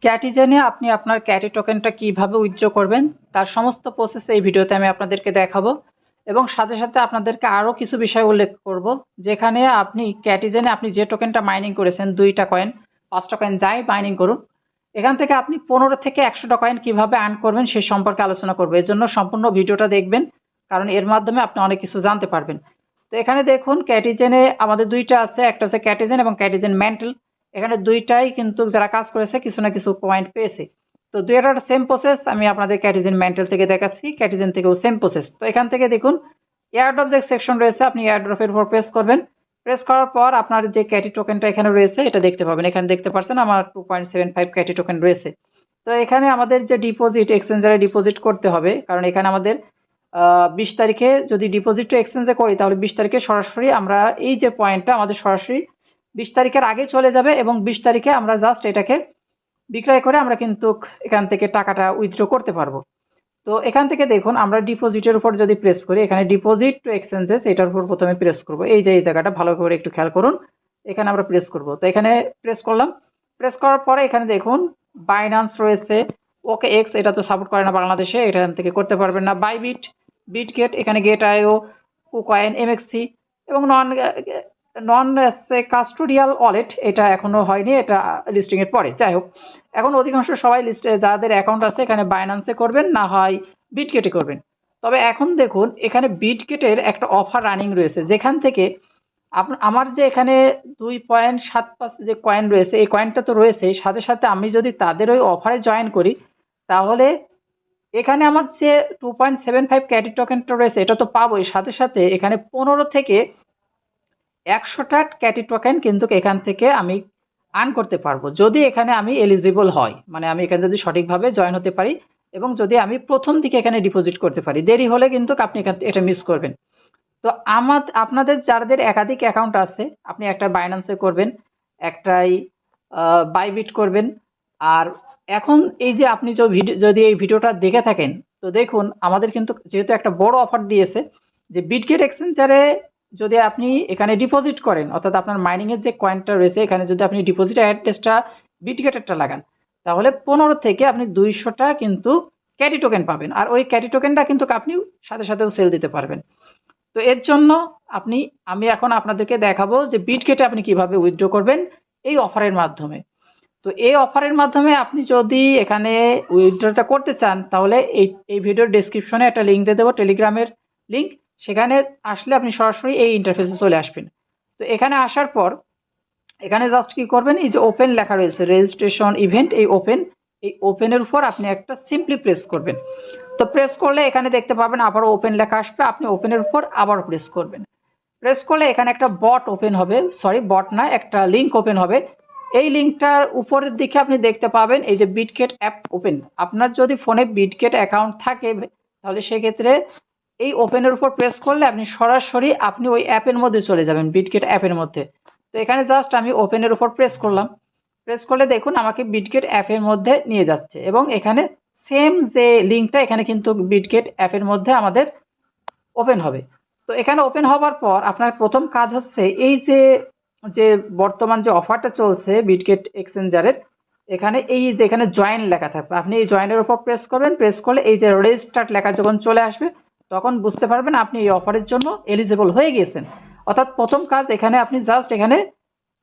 ক্যাটিজেনে আপনি আপনার ক্যাটি টোকেনটা কিভাবে উইথড্র করবেন তার সমস্ত প্রসেস এই ভিডিওতে আমি আপনাদেরকে দেখাবো এবং সাথে সাথে আপনাদেরকে আরও কিছু বিষয় উল্লেখ করব যেখানে আপনি ক্যাটিজেনে আপনি যে টোকেনটা মাইনিং করেছেন 2টা কয়েন 5টা কয়েন যাই মাইনিং করুন এখান থেকে আপনি 15 থেকে 100টা কয়েন কিভাবে আর্ন করবেন সে সম্পর্কে আলোচনা করবো। এর জন্য সম্পূর্ণ ভিডিওটা দেখবেন কারণ এর মাধ্যমে আপনি অনেক কিছু জানতে পারবেন। তো এখানে দেখুন ক্যাটিজেনে আমাদের দুইটা আছে, একটা হচ্ছে ক্যাটিজেন এবং ক্যাটিজেন মেন্টাল। এখানে দুইটাই কিন্তু যারা কাজ করেছে কিছু না কিছু পয়েন্ট পেয়েছে। তো দুইটার সেম প্রসেস আমি আপনাদের ক্যাটিজেন মেন্টাল থেকে দেখাচ্ছি, ক্যাটিজেন থেকেও সেম প্রসেস। তো এখান থেকে দেখুন এয়ারড্রপ যে সেকশন রয়েছে আপনি এয়ারড্রপের উপর প্রেস করবেন। প্রেস করার পর আপনার যে ক্যাটি টোকেনটা এখানে রয়েছে এটা দেখতে পাবেন। এখানে দেখতে পাচ্ছেন আমার 2.75 ক্যাটি টোকেন রয়েছে। তো এখানে আমাদের যে ডিপোজিট এক্সচেঞ্জারে ডিপোজিট করতে হবে, কারণ এখানে আমাদের 20 তারিখে যদি ডিপোজিট টু এক্সচেঞ্জে করি তাহলে 20 তারিখে সরাসরি আমরা এই যে পয়েন্টটা আমাদের সরাসরি 20 তারিখের আগে চলে যাবে এবং 20 তারিখে আমরা জাস্ট এটাকে বিক্রয় করে আমরা কিন্তু এখান থেকে টাকাটা উইথড্র করতে পারবো। তো এখান থেকে দেখুন আমরা ডিপোজিটের উপর যদি প্রেস করি, এখানে ডিপোজিট টু এক্সচেঞ্জেস এটার উপর প্রথমে প্রেস করব। এই যে এই জায়গাটা ভালো করে একটু খেয়াল করুন, এখানে আমরা প্রেস করব। তো এখানে প্রেস করলাম। প্রেস করার পরে এখানে দেখুন বাইন্যান্স রয়েছে, ওকে এক্স এটা তো সাপোর্ট করে না বাংলাদেশে, এখান থেকে করতে পারবেন না। বাইবিট, বিটগেট, এখানে গেট আইও, কুকয়েন, এমএক্সি এবং নন নন কাস্টোডিয়াল ওয়ালেট এটা এখনো হয়নি, এটা লিস্টিং এর পরে। যাই হোক, এখন অধিকাংশ সবাই লিস্টে যাদের অ্যাকাউন্ট আছে এখানে বাইন্যান্সে করবেন, না হয় বিটগেটে করবেন। তবে এখন দেখুন এখানে বিটগেটের একটা অফার রানিং রয়েছে, যেখান থেকে আমার যে এখানে 2.75 যে কয়েন রয়েছে এই কয়েনটা তো রয়েছে, সাথে সাথে আমি যদি তাদের ওই অফারে জয়েন করি তাহলে এখানে আমার যে 2.75 ক্যাটি টোকেনটা রয়েছে এটা তো পাবোই, সাথে সাথে এখানে 15 থেকে 100টা ক্যাটি টোকেন কিন্তু এখান থেকে আমি আর্ন করতে পারবো যদি এখানে আমি এলিজিবল হয়, মানে আমি এখানে যদি সঠিকভাবে জয়েন হতে পারি এবং যদি আমি প্রথম দিকে এখানে ডিপোজিট করতে পারি। দেরি হলে কিন্তু আপনি এটা মিস করবেন। তো আপনাদের যাদের একাধিক অ্যাকাউন্ট আছে আপনি একটা বাইন্যান্সে করবেন, একটাই বাইবিট করবেন। আর এখন এই যে আপনি যদি এই ভিডিওটা দেখে থাকেন তো দেখুন আমাদের কিন্তু যেহেতু একটা বড় অফার দিয়েছে যে বিটগেট এক্সচেঞ্জারে যদি আপনি এখানে ডিপোজিট করেন, অর্থাৎ আপনার মাইনিংয়ের যে কয়েনটা রয়েছে এখানে যদি আপনি ডিপোজিট অ্যাড্রেসটা বিটগেটেরটা লাগান তাহলে 15 থেকে আপনি 200টা কিন্তু ক্যাটি টোকেন পাবেন। আর ওই ক্যাটি টোকেনটা কিন্তু আপনি সাথে সাথেও সেল দিতে পারবেন। তো এর জন্য আমি এখন আপনাদেরকে দেখাবো যে বিটগেটে আপনি কিভাবে উইথড্র করবেন এই অফারের মাধ্যমে। তো এই অফারের মাধ্যমে আপনি যদি এখানে উইথড্রটা করতে চান তাহলে এই ভিডিওর ডেসক্রিপশনে একটা লিঙ্ক দিয়ে দেবো, টেলিগ্রামের লিঙ্ক। সেখানে আসলে আপনি সরাসরি এই ইন্টারফেসে চলে আসবেন। তো এখানে আসার পর এখানে জাস্ট কি করবেন, এই যে ওপেন লেখা রয়েছে রেজিস্ট্রেশন ইভেন্ট, এই ওপেনের উপর আপনি একটা সিম্পলি প্রেস করবেন। তো প্রেস করলে এখানে দেখতে পাবেন আবারও ওপেন লেখা আসবে, আপনি ওপেনের উপর আবার প্রেস করবেন। প্রেস করলে এখানে একটা বট ওপেন হবে, সরি বট না, একটা লিঙ্ক ওপেন হবে। এই লিঙ্কটার উপরের দিকে আপনি দেখতে পাবেন এই যে বিটগেট অ্যাপ ওপেন। আপনার যদি ফোনে বিটগেট অ্যাকাউন্ট থাকে তাহলে সেক্ষেত্রে এই ওপেনের উপর প্রেস করলে আপনি সরাসরি আপনি ওই অ্যাপের মধ্যে চলে যাবেন, বিটগেট অ্যাপের মধ্যে। তো এখানে জাস্ট আমি ওপেনের উপর প্রেস করলাম। প্রেস করলে দেখুন আমাকে বিটগেট অ্যাপের মধ্যে নিয়ে যাচ্ছে এবং এখানে সেম যে লিঙ্কটা এখানে কিন্তু বিটগেট অ্যাপের মধ্যে আমাদের ওপেন হবে। তো এখানে ওপেন হওয়ার পর আপনার প্রথম কাজ হচ্ছে এই যে যে বর্তমান যে অফারটা চলছে বিটগেট এক্সচেঞ্জারের, এখানে এই যে এখানে জয়েন লেখা থাকবে, আপনি এই জয়েনের উপর প্রেস করবেন। প্রেস করলে এই যে রেজিস্টার্ড লেখা যখন চলে আসবে তখন বুঝতে পারবেন আপনি এই অফারের জন্য এলিজিবল হয়ে গিয়েছেন। অর্থাৎ প্রথম কাজ এখানে আপনি জাস্ট এখানে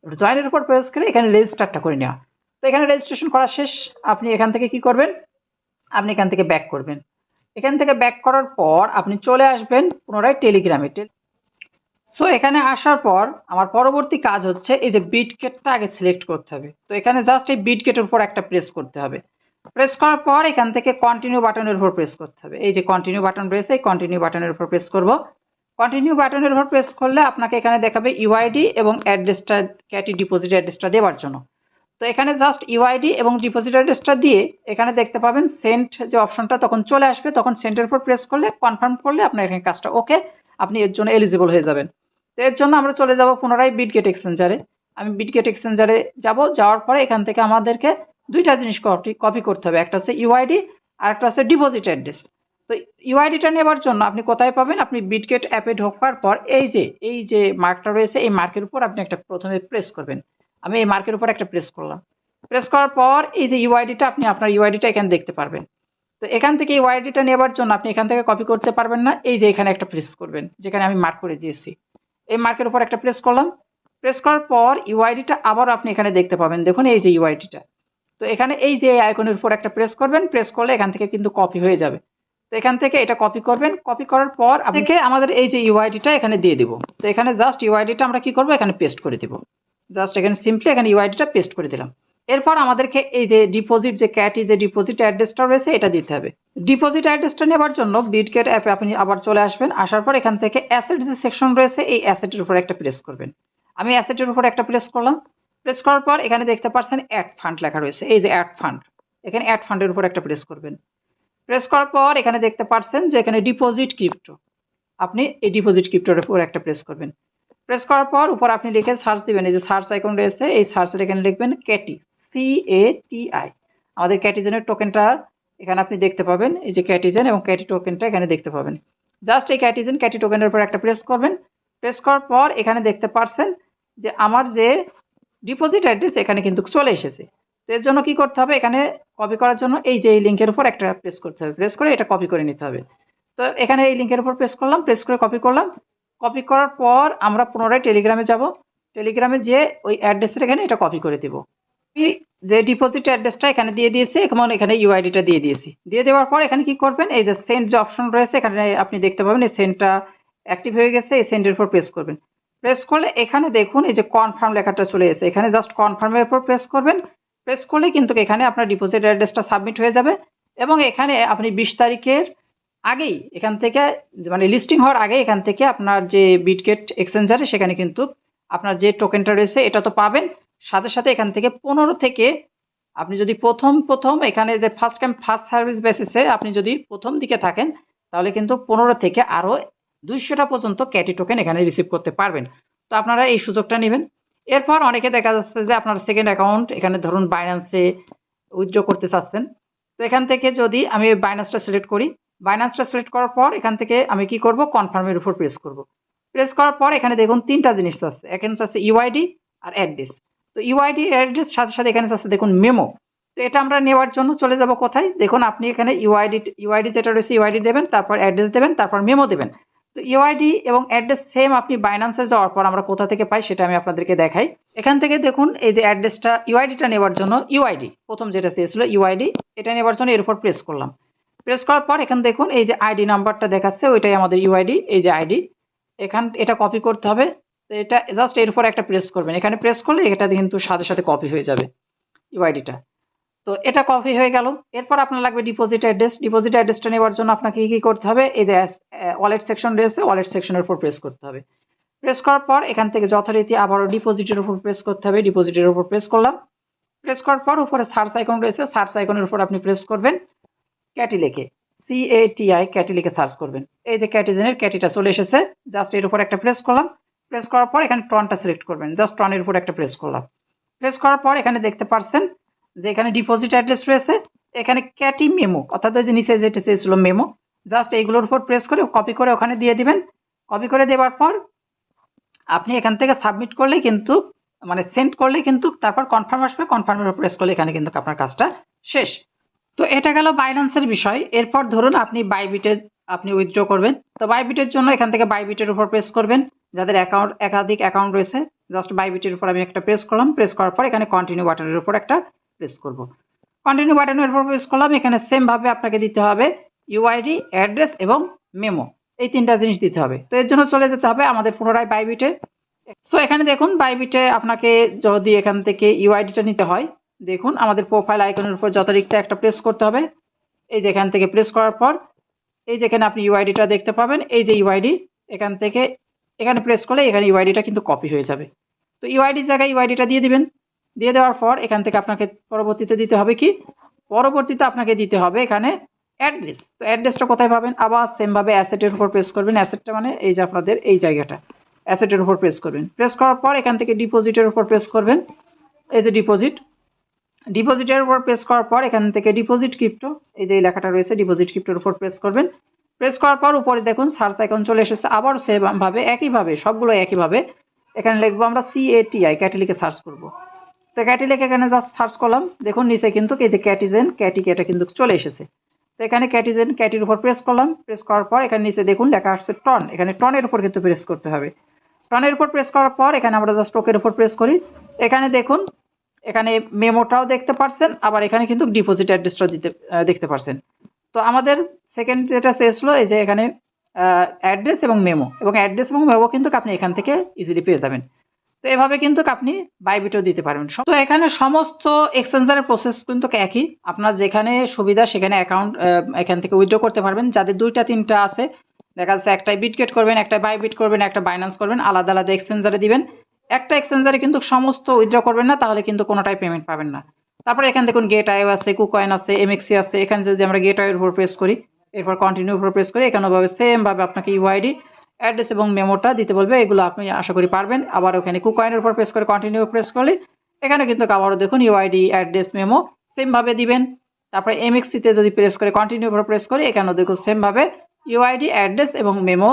জয়েনের উপর প্রেস করে এখানে রেজিস্টারটা করে নেওয়া। তো এখানে রেজিস্ট্রেশন করা শেষ। আপনি এখান থেকে কি করবেন, আপনি এখান থেকে ব্যাক করবেন। এখান থেকে ব্যাক করার পর আপনি চলে আসবেন পুনরায় টেলিগ্রামে। সো এখানে আসার পর আমার পরবর্তী কাজ হচ্ছে এই যে বিটগেটটা আগে সিলেক্ট করতে হবে। তো এখানে জাস্ট এই বিটগেটের উপর একটা প্রেস করতে হবে। প্রেস করার পর এখান থেকে কন্টিনিউ বাটনের উপর প্রেস করতে হবে। এই যে কন্টিনিউ বাটন রয়েছে এই কন্টিনিউ বাটনের উপর প্রেস করব। কন্টিনিউ বাটনের উপর প্রেস করলে আপনাকে এখানে দেখাবে ইউআইডি এবং অ্যাড্রেসটা, ক্যাটি ডিপোজিট অ্যাড্রেসটা দেওয়ার জন্য। তো এখানে জাস্ট ইউআইডি এবং ডিপোজিট অ্যাড্রেসটা দিয়ে এখানে দেখতে পাবেন সেন্ট যে অপশনটা তখন চলে আসবে, তখন সেন্টের উপর প্রেস করলে কনফার্ম করলে আপনার এখানে কাজটা ওকে, আপনি এর জন্য এলিজিবল হয়ে যাবেন। তো এর জন্য আমরা চলে যাব পুনরায় বিটগেট এক্সচেঞ্জারে। আমি বিটগেট এক্সচেঞ্জারে যাব, যাওয়ার পরে এখান থেকে আমাদেরকে দুইটা জিনিস কপি করতে হবে, একটা হচ্ছে ইউআইডি আর একটা হচ্ছে ডিপোজিট অ্যাড্রেস। তো ইউআইডিটা নেওয়ার জন্য আপনি কোথায় পাবেন, আপনি বিটগেট অ্যাপে ঢোকার পর এই যে মার্কটা রয়েছে এই মার্কের উপর আপনি একটা প্রথমে প্রেস করবেন। আমি এই মার্কের উপর একটা প্রেস করলাম। প্রেস করার পর এই যে ইউআইডিটা আপনি আপনার ইউআইডিটা এখানে দেখতে পারবেন। তো এখান থেকে ইউআইডিটা নেবার জন্য আপনি এখান থেকে কপি করতে পারবেন না, এই যে এখানে একটা প্রেস করবেন যেখানে আমি মার্ক করে দিয়েছি, এই মার্কের উপর একটা প্রেস করলাম। প্রেস করার পর ইউআইডিটা আবার আপনি এখানে দেখতে পাবেন, দেখুন এই যে ইউআইডিটা। তো এখানে এই যে আইকনের উপর একটা প্রেস করবেন, প্রেস করলে এখান থেকে কিন্তু কপি হয়ে যাবে। তো এখান থেকে এটা কপি করবেন, কপি করার পর আপনাকে আমাদের এই যে ইউআইডিটা এখানে দিয়ে দিব। তো এখানে জাস্ট ইউআইডিটা আমরা কি করব, এখানে পেস্ট করে দিব। জাস্ট এখানে সিম্পলি এখানে ইউআইডিটা পেস্ট করে দিলাম। এরপর আমাদেরকে এই যে ডিপোজিট যে ক্যাটি যে ডিপোজিট অ্যাড্রেসটা রয়েছে এটা দিতে হবে। ডিপোজিট অ্যাড্রেসটা নেবার জন্য বিটগেট অ্যাপে আপনি আবার চলে আসবেন, আসার পর এখান থেকে অ্যাসেট যে সেকশন রয়েছে এই অ্যাসেটের উপর একটা প্রেস করবেন। আমি অ্যাসেটের উপর একটা প্রেস করলাম। প্রেস করার পর এখানে দেখতে পাচ্ছেন অ্যাড ফান্ড লেখা রয়েছে, এই যে অ্যাড ফান্ড, এখানে অ্যাড ফান্ডের উপর একটা প্রেস করবেন। প্রেস করার পর এখানে দেখতে পাচ্ছেন যে এখানে ডিপোজিট ক্রিপ্টো, আপনি এই ডিপোজিট ক্রিপ্টোর উপর একটা প্রেস করবেন। প্রেস করার পর উপর আপনি লিখে সার্চ দিবেন, এই যে সার্চ আইকন রয়েছে এই সার্চের এখানে লিখবেন ক্যাটি, CATI। আমাদের ক্যাটিজেনের টোকেনটা এখানে আপনি দেখতে পাবেন, এই যে ক্যাটিজেন এবং ক্যাটি টোকেনটা এখানে দেখতে পাবেন। জাস্ট এই ক্যাটিজেন ক্যাটি টোকেনের উপর একটা প্রেস করবেন। প্রেস করার পর এখানে দেখতে পাচ্ছেন যে আমার যে ডিপোজিট অ্যাড্রেস এখানে কিন্তু চলে এসেছে। তো এর জন্য কি করতে হবে, এখানে কপি করার জন্য এই যে এই লিঙ্কের উপর একটা প্রেস করতে হবে, প্রেস করে এটা কপি করে নিতে হবে। তো এখানে এই লিঙ্কের উপর প্রেস করলাম, প্রেস করে কপি করলাম। কপি করার পর আমরা পুনরায় টেলিগ্রামে যাব, টেলিগ্রামে যেয়ে ওই অ্যাড্রেসের এখানে এটা কপি করে দেব। যে ডিপোজিট অ্যাড্রেসটা এখানে দিয়ে দিয়েছি এবং এখানে ইউআইডিটা দিয়ে দিয়েছি। দিয়ে দেওয়ার পর এখানে কি করবেন, এই যে সেন্ড যে অপশন রয়েছে এখানে আপনি দেখতে পাবেন এই সেন্ডটা অ্যাক্টিভ হয়ে গেছে, এই সেন্ডের উপর প্রেস করবেন। প্রেস করলে এখানে দেখুন এই যে কনফার্ম লেখাটা চলে এসেছে, এখানে জাস্ট কনফার্মের উপর প্রেস করবেন। প্রেস করলে কিন্তু এখানে আপনার ডিপোজিট অ্যাড্রেসটা সাবমিট হয়ে যাবে এবং এখানে আপনি 20 তারিখের আগেই এখান থেকে মানে লিস্টিং হওয়ার আগে এখান থেকে আপনার যে বিটগেট এক্সচেঞ্জারে সেখানে কিন্তু আপনার যে টোকেনটা রয়েছে এটা তো পাবেন, সাথে সাথে এখান থেকে 15 থেকে আপনি যদি প্রথম এখানে যে ফার্স্ট কাম ফার্স্ট সার্ভিস বেসিসে আপনি যদি প্রথম দিকে থাকেন তাহলে কিন্তু 15 থেকে আরও 200টা পর্যন্ত ক্যাটি টোকেন এখানে রিসিভ করতে পারবেন। তো আপনারা এই সুযোগটা নেবেন। এরপর অনেকে দেখা যাচ্ছে যে আপনার সেকেন্ড অ্যাকাউন্ট এখানে ধরুন বাইন্যান্সে উইথড্র করতে চাচ্ছেন। তো এখান থেকে যদি আমি বাইন্যান্সটা সিলেক্ট করি, বাইন্যান্সটা সিলেক্ট করার পর এখান থেকে আমি কি করব, কনফার্মের উপর প্রেস করব। প্রেস করার পর এখানে দেখুন 3টা জিনিস আছে, এখানে আছে ইউআইডি আর অ্যাড্রেস। তো ইউআইডি অ্যাড্রেস সাথে সাথে এখানে আছে দেখুন মেমো। তো এটা আমরা নেওয়ার জন্য চলে যাব কোথায়, দেখুন আপনি এখানে ইউআইডি যেটা রয়েছে ইউআইডি দেবেন, তারপর অ্যাড্রেস দেবেন, তারপর মেমো দেবেন। তো ইউআইডি এবং অ্যাড্রেস সেম আপনি বাইন্যান্সে যাওয়ার পর আমরা কোথা থেকে পাই সেটা আমি আপনাদেরকে দেখাই। এখান থেকে দেখুন এই যে অ্যাড্রেসটা ইউআইডিটা নেওয়ার জন্য ইউআইডি প্রথম যেটা চেয়েছিল ইউআইডি, এটা নেওয়ার জন্য এর উপর প্রেস করলাম। প্রেস করার পর এখানে দেখুন এই যে আইডি নাম্বারটা দেখাচ্ছে ওইটাই আমাদের ইউআইডি, এই যে আইডি এখান এটা কপি করতে হবে। তো এটা জাস্ট এর উপর একটা প্রেস করবেন, এখানে প্রেস করলে এটা কিন্তু সাথে সাথে কপি হয়ে যাবে ইউআইডিটা। তো এটা কপি হয়ে গেল। এরপর আপনার লাগবে ডিপোজিট অ্যাড্রেস। ডিপোজিট অ্যাড্রেসটা নেওয়ার জন্য আপনাকে কি করতে হবে, এই যে ওয়ালেট সেকশন রয়েছে ওয়ালেট সেকশনের উপর প্রেস করতে হবে। প্রেস করার পর এখান থেকে যথারীতি আবারও ডিপোজিটের উপর প্রেস করতে হবে, ডিপোজিটের উপর প্রেস করলাম। প্রেস করার পর উপরে সার্চ আইকন রয়েছে, সার্চ আইকনের উপর আপনি প্রেস করবেন, ক্যাটি লিখে CATI ক্যাটি লিখে সার্চ করবেন। এই যে ক্যাটিজেনের ক্যাটিটা চলে এসেছে, জাস্ট এর উপর একটা প্রেস করলাম। প্রেস করার পর এখানে টনটা সিলেক্ট করবেন, জাস্ট টনের উপর একটা প্রেস করলাম। প্রেস করার পর এখানে দেখতে পাচ্ছেন যে এখানে ডিপোজিট অ্যাড্রেস রয়েছে, এখানে ক্যাটি মেমো অর্থাৎ যে নিচে যেটা চেয়েছিল মেমো, জাস্ট এইগুলোর উপর প্রেস করে কপি করে ওখানে দিয়ে দিবেন। কপি করে দেওয়ার পর আপনি এখান থেকে সাবমিট করলেই কিন্তু মানে সেন্ড করলেই কিন্তু তারপর কনফার্ম আসবে, কনফার্মের উপর প্রেস করলে এখানে কিন্তু আপনার কাজটা শেষ। তো এটা গেল বাইন্যান্সের বিষয়। এরপর ধরুন আপনি বাইবিটে আপনি উইথড্র করবেন। তো বাইবিটের জন্য এখান থেকে বাইবিটের উপর প্রেস করবেন, যাদের একাধিক অ্যাকাউন্ট রয়েছে জাস্ট বাইবিটের উপর আমি একটা প্রেস করলাম। প্রেস করার পর এখানে কন্টিনিউ বাটনের উপর একটা প্রেস করব। কন্টিনিউ বাটনের উপর প্রেস করলাম, এখানে সেমভাবে আপনাকে দিতে হবে ইউআইডি, অ্যাড্রেস এবং মেমো, এই 3টা জিনিস দিতে হবে। তো এর জন্য চলে যেতে হবে আমাদের পুনরায় বাইবিটে। সো এখানে দেখুন বাইবিটে আপনাকে যদি এখান থেকে ইউআইডিটা নিতে হয়, দেখুন আমাদের প্রোফাইল আইকনের উপর যথারীতি একটা প্রেস করতে হবে। এই যে এখান থেকে প্রেস করার পর এই যেখানে আপনি ইউআইডিটা দেখতে পাবেন, এই যে ইউআইডি এখান থেকে এখানে প্রেস করলে এখানে ইউআইডিটা কিন্তু কপি হয়ে যাবে। তো ইউআইডির জায়গায় ইউআইডিটা দিয়ে দিবেন। দিয়ে দেওয়ার পর এখান থেকে আপনাকে পরবর্তীতে দিতে হবে কি, পরবর্তীতে আপনাকে দিতে হবে এখানে অ্যাড্রেস। তো অ্যাড্রেসটা কোথায় পাবেন, আবার সেমভাবে অ্যাসেটের উপর প্রেস করবেন। অ্যাসেটটা মানে এই যে আপনাদের এই জায়গাটা, অ্যাসেটের উপর প্রেস করবেন। প্রেস করার পর এখান থেকে ডিপোজিটের উপর প্রেস করবেন, এই যে ডিপোজিটের উপর প্রেস করার পর এখান থেকে ডিপোজিট ক্রিপ্টো, এই যে লেখাটা রয়েছে ডিপোজিট ক্রিপ্টোর উপর প্রেস করবেন। প্রেস করার পর উপরে দেখুন সার্চ আইকন চলে এসেছে, আবার সেমভাবে একইভাবে সবগুলো একইভাবে এখানে লিখবো আমরা CATI ক্যাটি লিখে সার্চ করব। তো ক্যাটি লিখে এখানে জাস্ট সার্চ করলাম, দেখুন নিচে কিন্তু এই যে ক্যাটিজেন ক্যাটি এটা কিন্তু চলে এসেছে। তো এখানে ক্যাটিজেন ক্যাটির উপর প্রেস করলাম, প্রেস করার পর এখানে নিচে দেখুন লেখা আসছে টন, এখানে টনের উপর কিন্তু প্রেস করতে হবে। টনের উপর প্রেস করার পর এখানে আমরা জাস্ট ওকের উপর প্রেস করি। এখানে দেখুন এখানে মেমোটাও দেখতে পারছেন, আবার এখানে কিন্তু ডিপোজিট অ্যাড্রেসটাও দেখতে পারছেন। তো আমাদের সেকেন্ড যেটা শেষ হলো এই যে এখানে অ্যাড্রেস এবং মেমো, এবং অ্যাড্রেস এবং মেমো কিন্তু আপনি এখান থেকে ইজিলি পেয়ে যাবেন। তো এভাবে কিন্তু আপনি বাইবিটও দিতে পারবেন। তো এখানে সমস্ত এক্সচেঞ্জারের প্রসেস কিন্তু একই, আপনার যেখানে সুবিধা সেখানে অ্যাকাউন্ট এখান থেকে উইথড্র করতে পারবেন। যাদের 2টা 3টা আছে, দেখা যাচ্ছে একটাই বিটগেট করবেন, একটা বাইবিট করবেন, একটা বাইন্যান্স করবেন, আলাদা আলাদা এক্সচেঞ্জারে দিবেন। একটা এক্সচেঞ্জারে কিন্তু সমস্ত উইথড্র করবেন না, তাহলে কিন্তু কোনোটাই পেমেন্ট পাবেন না। তারপরে এখানে দেখুন গেট আইও আছে, কুকয়েন আছে, এমএক্সি আছে। এখানে যদি আমরা গেট আইয়ের উপর প্রেস করি, এরপর কন্টিনিউ উপর প্রেস করি, এখানেভাবে সেমভাবে আপনাকে ইউআইডি অ্যাড্রেস এবং মেমোটা দিতে বলবে। এগুলো আপনি আশা করি পারবেন। আবার ওখানে কুকয়েনের উপর প্রেস করে কন্টিনিউ প্রেস করলে এখানে কিন্তু আবারও দেখুন ইউআইডি অ্যাড্রেস মেমো সেমভাবে দিবেন। তারপরে এমএক্সিতে যদি প্রেস করে কন্টিনিউ উপর প্রেস করি, এখানেও দেখুন সেমভাবে ইউআইডি অ্যাড্রেস এবং মেমো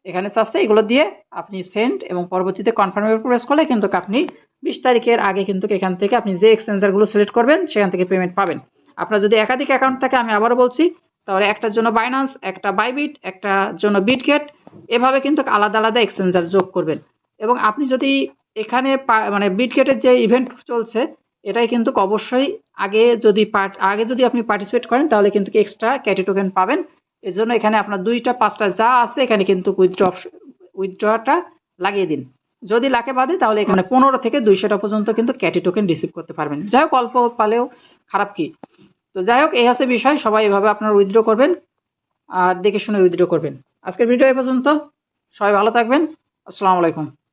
এখানে চাচ্ছে, এগুলো দিয়ে আপনি সেন্ড এবং পরবর্তীতে কনফার্মের উপর প্রেস করলে কিন্তু আপনি 20 তারিখের আগে কিন্তু এখান থেকে আপনি যে এক্সচেঞ্জারগুলো সিলেক্ট করবেন সেখান থেকে পেমেন্ট পাবেন। আপনার যদি একাধিক অ্যাকাউন্ট থাকে, আমি আবারও বলছি, তাহলে একটার জন্য বাইন্যান্স, একটা বাইবিট, একটার জন্য বিটগেট, এভাবে কিন্তু আলাদা আলাদা এক্সচেঞ্জার যোগ করবেন। এবং আপনি যদি এখানে মানে বিটগেটের যে ইভেন্ট চলছে এটাই কিন্তু অবশ্যই আগে যদি আপনি পার্টিসিপেট করেন তাহলে কিন্তু এক্সট্রা ক্যাটি টোকেন পাবেন। এজন্য এখানে আপনার 2টা 5টা যা আছে এখানে কিন্তু উইথড্রটা লাগিয়ে দিন। যদি লাগে বাদে তাহলে এখানে 15 থেকে 200টা পর্যন্ত কিন্তু ক্যাটি টোকেন রিসিভ করতে পারবেন। যাই হোক, অল্প পালেও খারাপ কি। তো যাই হোক, এই হচ্ছে বিষয়। সবাই এভাবে আপনারা উইথড্র করবেন আর দেখে শুনে উইথড্র করবেন। আজকের ভিডিও এ পর্যন্ত। সবাই ভালো থাকবেন। আসসালামু আলাইকুম।